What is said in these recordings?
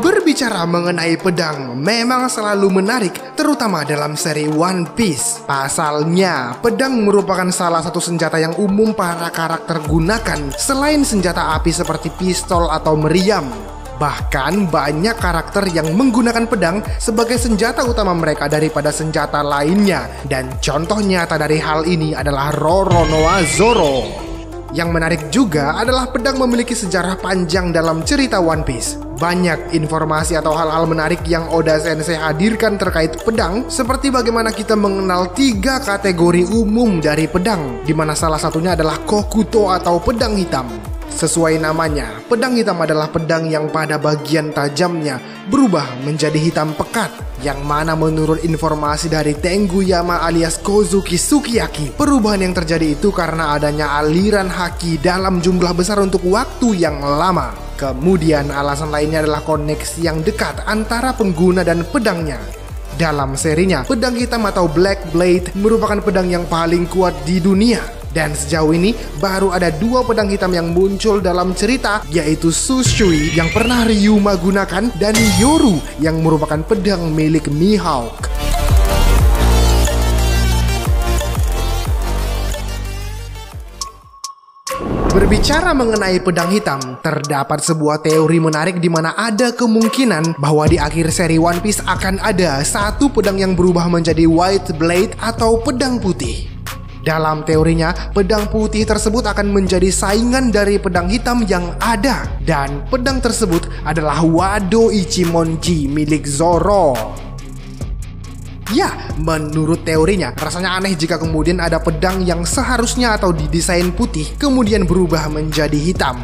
Berbicara mengenai pedang memang selalu menarik, terutama dalam seri One Piece. Pasalnya, pedang merupakan salah satu senjata yang umum para karakter gunakan selain senjata api seperti pistol atau meriam. Bahkan banyak karakter yang menggunakan pedang sebagai senjata utama mereka daripada senjata lainnya. Dan contoh nyata dari hal ini adalah Roronoa Zoro. Yang menarik juga adalah pedang memiliki sejarah panjang dalam cerita One Piece. Banyak informasi atau hal-hal menarik yang Oda Sensei hadirkan terkait pedang, seperti bagaimana kita mengenal 3 kategori umum dari pedang, di mana salah satunya adalah Kokuto atau pedang hitam. Sesuai namanya, pedang hitam adalah pedang yang pada bagian tajamnya berubah menjadi hitam pekat, yang mana menurut informasi dari Tengu-yama alias Kozuki Sukiyaki, perubahan yang terjadi itu karena adanya aliran haki dalam jumlah besar untuk waktu yang lama. Kemudian alasan lainnya adalah koneksi yang dekat antara pengguna dan pedangnya. Dalam serinya, pedang hitam atau Black Blade merupakan pedang yang paling kuat di dunia. Dan sejauh ini baru ada 2 pedang hitam yang muncul dalam cerita, yaitu Sushui yang pernah Ryuma gunakan dan Yoru yang merupakan pedang milik Mihawk. Berbicara mengenai pedang hitam, terdapat sebuah teori menarik di mana ada kemungkinan bahwa di akhir seri One Piece akan ada satu pedang yang berubah menjadi White Blade atau pedang putih. Dalam teorinya, pedang putih tersebut akan menjadi saingan dari pedang hitam yang ada. Dan pedang tersebut adalah Wado Ichimonji milik Zoro. Ya, menurut teorinya, rasanya aneh jika kemudian ada pedang yang seharusnya atau didesain putih kemudian berubah menjadi hitam.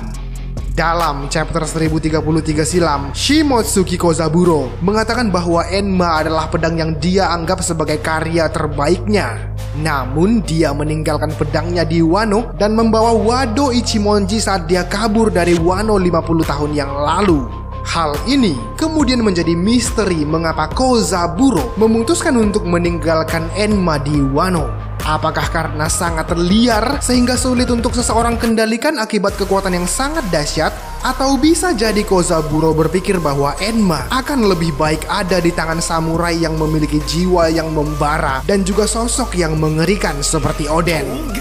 Dalam chapter 1033 silam, Shimotsuki Kozaburo mengatakan bahwa Enma adalah pedang yang dia anggap sebagai karya terbaiknya. Namun dia meninggalkan pedangnya di Wano dan membawa Wado Ichimonji saat dia kabur dari Wano 50 tahun yang lalu. Hal ini kemudian menjadi misteri mengapa Kozaburo memutuskan untuk meninggalkan Enma di Wano. Apakah karena sangat liar sehingga sulit untuk seseorang kendalikan akibat kekuatan yang sangat dahsyat? Atau bisa jadi Kozaburo berpikir bahwa Enma akan lebih baik ada di tangan samurai yang memiliki jiwa yang membara dan juga sosok yang mengerikan seperti Oden.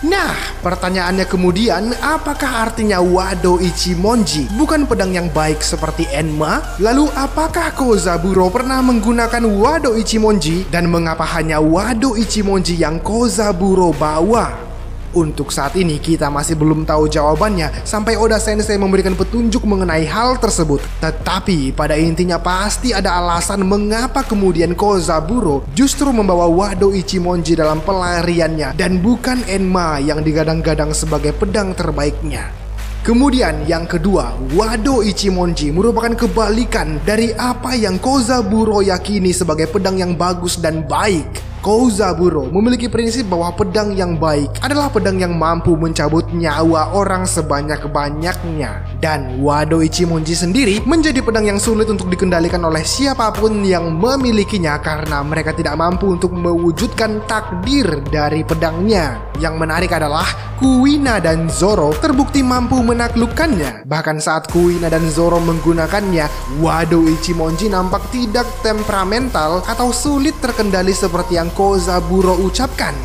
Nah, pertanyaannya kemudian, apakah artinya Wado Ichimonji bukan pedang yang baik seperti Enma? Lalu apakah Kozaburo pernah menggunakan Wado Ichimonji? Dan mengapa hanya Wado Ichimonji yang Kozaburo bawa? Untuk saat ini kita masih belum tahu jawabannya sampai Oda Sensei memberikan petunjuk mengenai hal tersebut. Tetapi pada intinya pasti ada alasan mengapa kemudian Kozaburo justru membawa Wado Ichimonji dalam pelariannya dan bukan Enma yang digadang-gadang sebagai pedang terbaiknya. Kemudian yang kedua, Wado Ichimonji merupakan kebalikan dari apa yang Kozaburo yakini sebagai pedang yang bagus dan baik. Kozaburo memiliki prinsip bahwa pedang yang baik adalah pedang yang mampu mencabut nyawa orang sebanyak-banyaknya. Dan Wado Ichimonji sendiri menjadi pedang yang sulit untuk dikendalikan oleh siapapun yang memilikinya karena mereka tidak mampu untuk mewujudkan takdir dari pedangnya. Yang menarik adalah Kuina dan Zoro terbukti mampu menaklukkannya. Bahkan saat Kuina dan Zoro menggunakannya, Wado Ichimonji nampak tidak temperamental atau sulit terkendali seperti yang Kozaburo ucapkan.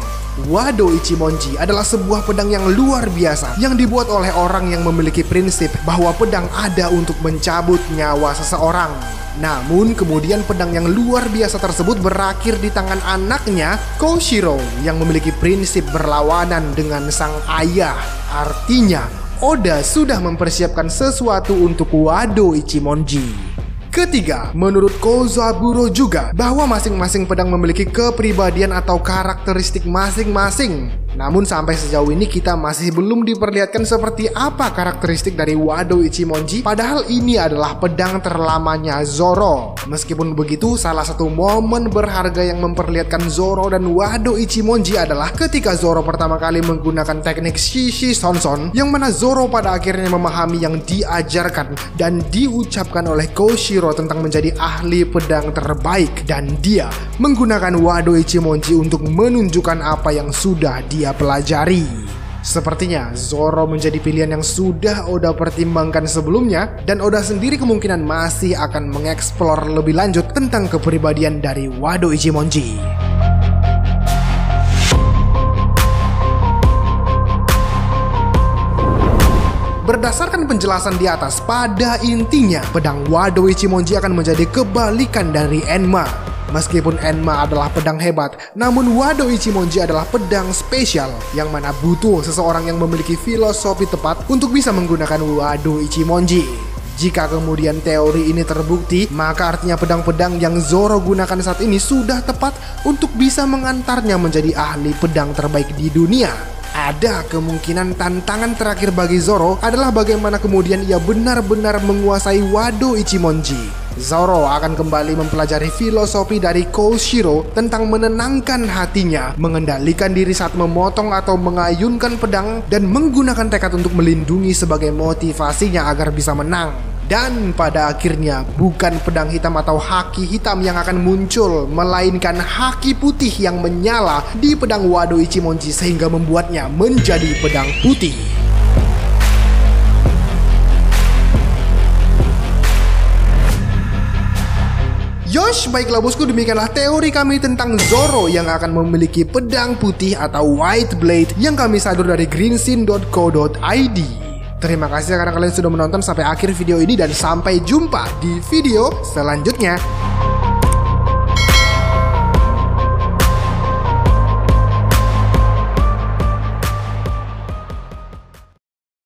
Wado Ichimonji adalah sebuah pedang yang luar biasa yang dibuat oleh orang yang memiliki prinsip bahwa pedang ada untuk mencabut nyawa seseorang. Namun kemudian pedang yang luar biasa tersebut berakhir di tangan anaknya, Koshiro, yang memiliki prinsip berlawanan dengan sang ayah. Artinya, Oda sudah mempersiapkan sesuatu untuk Wado Ichimonji. Ketiga, menurut Kozaburo juga bahwa masing-masing pedang memiliki kepribadian atau karakteristik masing-masing. Namun sampai sejauh ini kita masih belum diperlihatkan seperti apa karakteristik dari Wado Ichimonji, padahal ini adalah pedang terlamanya Zoro. Meskipun begitu, salah satu momen berharga yang memperlihatkan Zoro dan Wado Ichimonji adalah ketika Zoro pertama kali menggunakan teknik Shishi Sonson, yang mana Zoro pada akhirnya memahami yang diajarkan dan diucapkan oleh Koshiro tentang menjadi ahli pedang terbaik, dan dia menggunakan Wado Ichimonji untuk menunjukkan apa yang sudah dia pelajari. Sepertinya Zoro menjadi pilihan yang sudah Oda pertimbangkan sebelumnya, dan Oda sendiri kemungkinan masih akan mengeksplor lebih lanjut tentang kepribadian dari Wado Ichimonji. Berdasarkan penjelasan di atas, pada intinya pedang Wado Ichimonji akan menjadi kebalikan dari Enma. Meskipun Enma adalah pedang hebat, namun Wado Ichimonji adalah pedang spesial yang mana butuh seseorang yang memiliki filosofi tepat untuk bisa menggunakan Wado Ichimonji. Jika kemudian teori ini terbukti, maka artinya pedang-pedang yang Zoro gunakan saat ini sudah tepat untuk bisa mengantarnya menjadi ahli pedang terbaik di dunia. Ada kemungkinan tantangan terakhir bagi Zoro adalah bagaimana kemudian ia benar-benar menguasai Wado Ichimonji. Zoro akan kembali mempelajari filosofi dari Koshiro tentang menenangkan hatinya, mengendalikan diri saat memotong atau mengayunkan pedang, dan menggunakan tekad untuk melindungi sebagai motivasinya agar bisa menang. Dan pada akhirnya bukan pedang hitam atau haki hitam yang akan muncul, melainkan haki putih yang menyala di pedang Wado Ichimonji sehingga membuatnya menjadi pedang putih. Yosh, baiklah bosku, demikianlah teori kami tentang Zoro yang akan memiliki pedang putih atau white blade yang kami sadur dari greensin.co.id. Terima kasih karena kalian sudah menonton sampai akhir video ini, dan sampai jumpa di video selanjutnya.